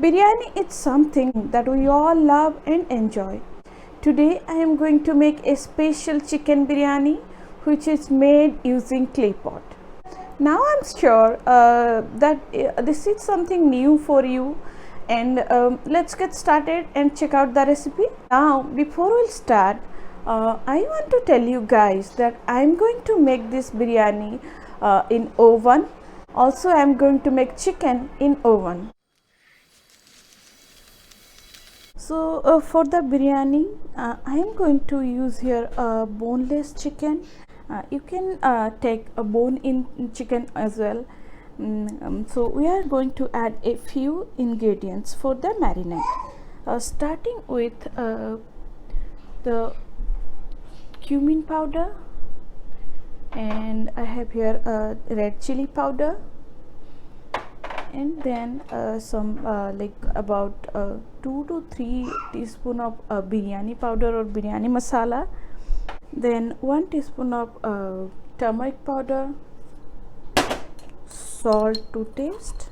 Biryani is something that we all love and enjoy. Today I am going to make a special chicken biryani which is made using clay pot. Now I'm sure that this is something new for you, and let's get started and check out the recipe. Now before we start, I want to tell you guys that I'm going to make this biryani in oven. Also I'm going to make chicken in oven. So for the biryani, I am going to use here a boneless chicken. You can take a bone-in chicken as well. So we are going to add a few ingredients for the marinade. Starting with the cumin powder, and I have here red chili powder, and then some like about 2 to 3 teaspoon of biryani powder or biryani masala, then 1 teaspoon of turmeric powder, salt to taste,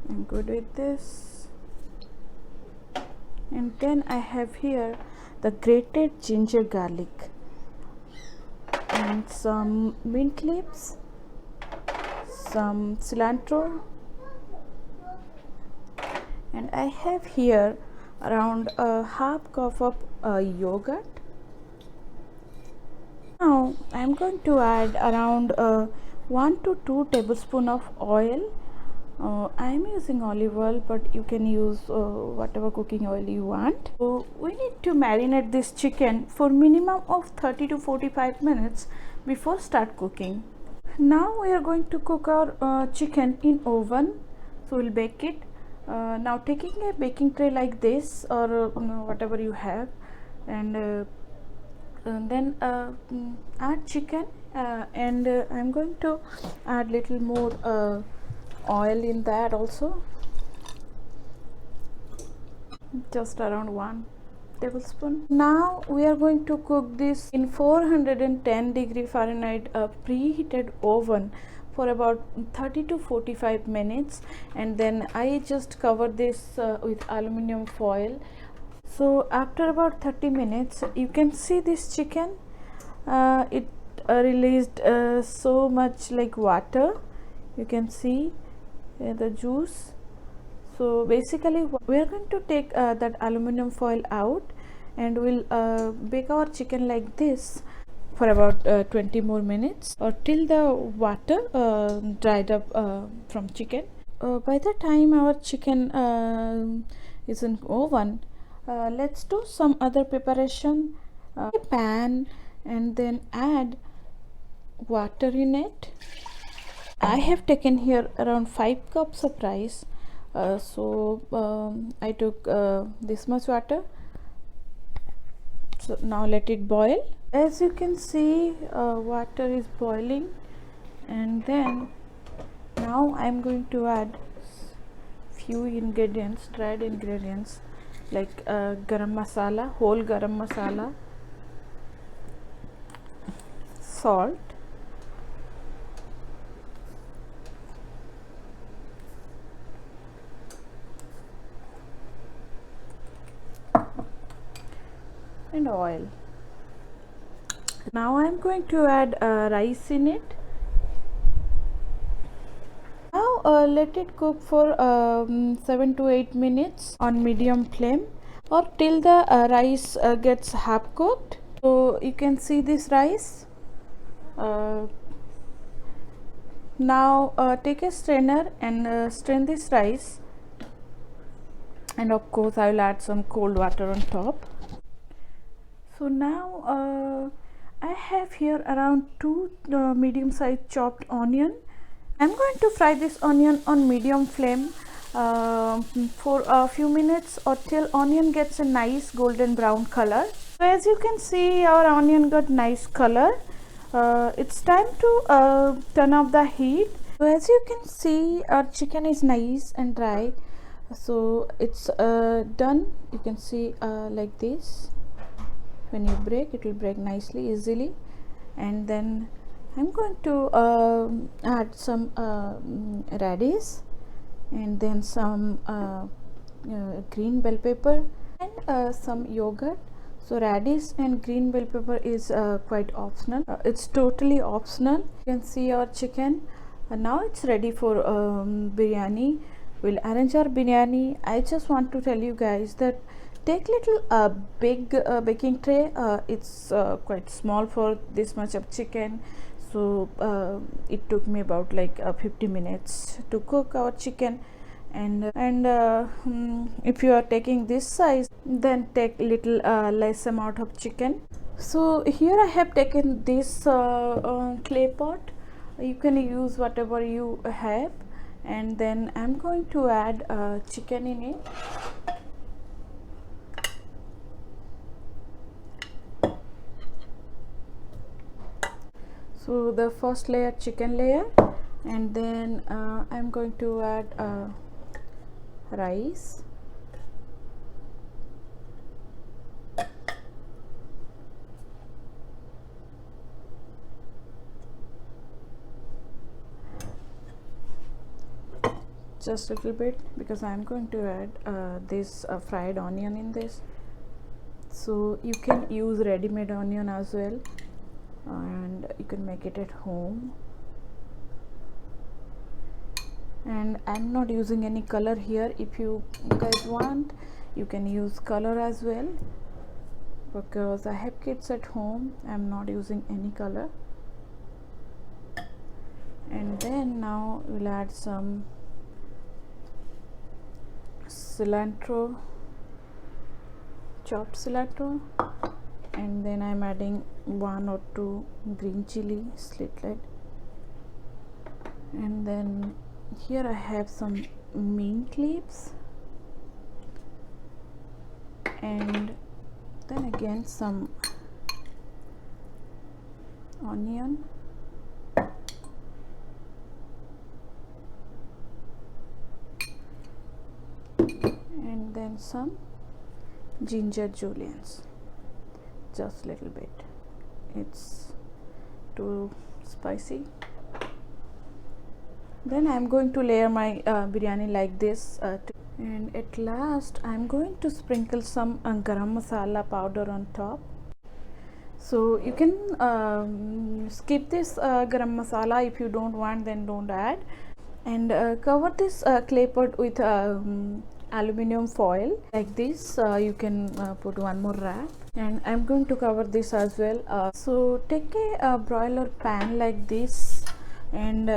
I'm good with this, and then I have here the grated ginger garlic and some mint leaves, some cilantro, and I have here around a half cup of yogurt. Now I am going to add around 1 to 2 tablespoon of oil. I am using olive oil, but you can use whatever cooking oil you want. So we need to marinate this chicken for minimum of 30 to 45 minutes before start cooking. Now we are going to cook our chicken in oven. So we'll bake it. Now taking a baking tray like this, or whatever you have, and then add chicken, and I'm going to add little more oil in that also, just around 1 tablespoon. Now we are going to cook this in 410 Fahrenheit preheated oven for about 30 to 45 minutes, and then I just cover this with aluminum foil. So after about 30 minutes, you can see this chicken, it released so much like water. You can see the juice. So basically we are going to take that aluminum foil out, and we'll bake our chicken like this for about 20 more minutes, or till the water dried up from chicken. By the time our chicken is in oven, let's do some other preparation. A pan, and then add water in it. I have taken here around 5 cups of rice, so I took this much water. So now let it boil. As you can see, water is boiling, and then now I am going to add few ingredients, dried ingredients, like garam masala, whole garam masala, salt, and oil. Now I am going to add rice in it. Now let it cook for 7 to 8 minutes on medium flame, or till the rice gets half cooked. So you can see this rice. Now take a strainer and strain this rice, and of course I will add some cold water on top. So now I have here around 2 medium-sized chopped onion. I'm going to fry this onion on medium flame for a few minutes, or till onion gets a nice golden brown color. So as you can see, our onion got nice color. It's time to turn off the heat. So as you can see, our chicken is nice and dry. So it's done. You can see like this. when you break, it will break nicely, easily. And then I'm going to add some radish, and then some green bell pepper, and some yogurt. So radish and green bell pepper is quite optional. It's totally optional. You can see our chicken. Now it's ready for biryani. We'll arrange our biryani. I just want to tell you guys that take little big baking tray. It's quite small for this much of chicken, so it took me about like 50 minutes to cook our chicken. And if you are taking this size, then take little less amount of chicken. So here I have taken this clay pot. You can use whatever you have, and then I'm going to add chicken in it. So the first layer, chicken layer, and then I'm going to add rice, just a little bit, because I'm going to add this fried onion in this. So you can use ready-made onion as well, and you can make it at home. And I'm not using any color here. If you guys want, you can use color as well, because I have kids at home. I'm not using any color. And then now we'll add some cilantro, chopped cilantro, and then I'm adding 1 or 2 green chili slitted, and then here I have some mint leaves, and then again some onion, and then some ginger juliennes, just a little bit. It's too spicy. Then I'm going to layer my biryani like this, and at last I'm going to sprinkle some garam masala powder on top. So you can skip this garam masala. If you don't want, then don't add. And cover this clay pot with aluminum foil like this. You can put one more wrap, and I'm going to cover this as well. So take a broiler pan like this, and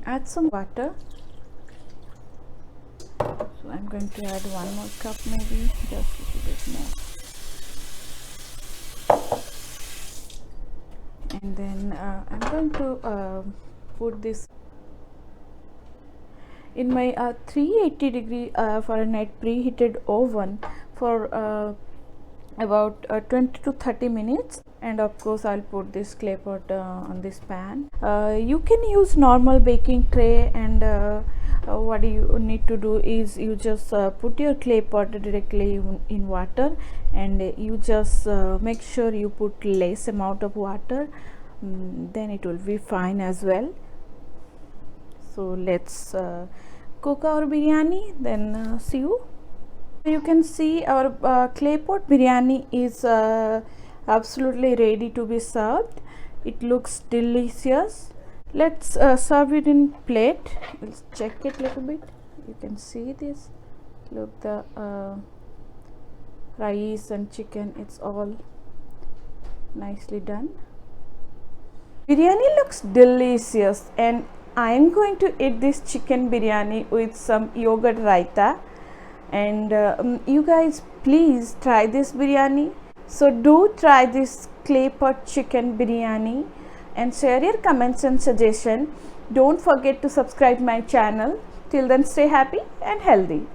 add some water. So I'm going to add 1 more cup, maybe just a little bit more. And then I'm going to put this in my 380-degree Fahrenheit preheated oven for about 20 to 30 minutes. And of course I'll put this clay pot on this pan. You can use normal baking tray, and what you need to do is you just put your clay pot directly in water, and you just make sure you put less amount of water, then it will be fine as well. So let's cook our biryani, then see you. You can see our clay pot biryani is absolutely ready to be served. It looks delicious. Let's serve it in plate. Let's check it a little bit. You can see this. Look, the rice and chicken, it's all nicely done. Biryani looks delicious, and I am going to eat this chicken biryani with some yogurt raita. And you guys, please try this biryani. So do try this clay pot chicken biryani and share your comments and suggestions. Don't forget to subscribe my channel. Till then, stay happy and healthy.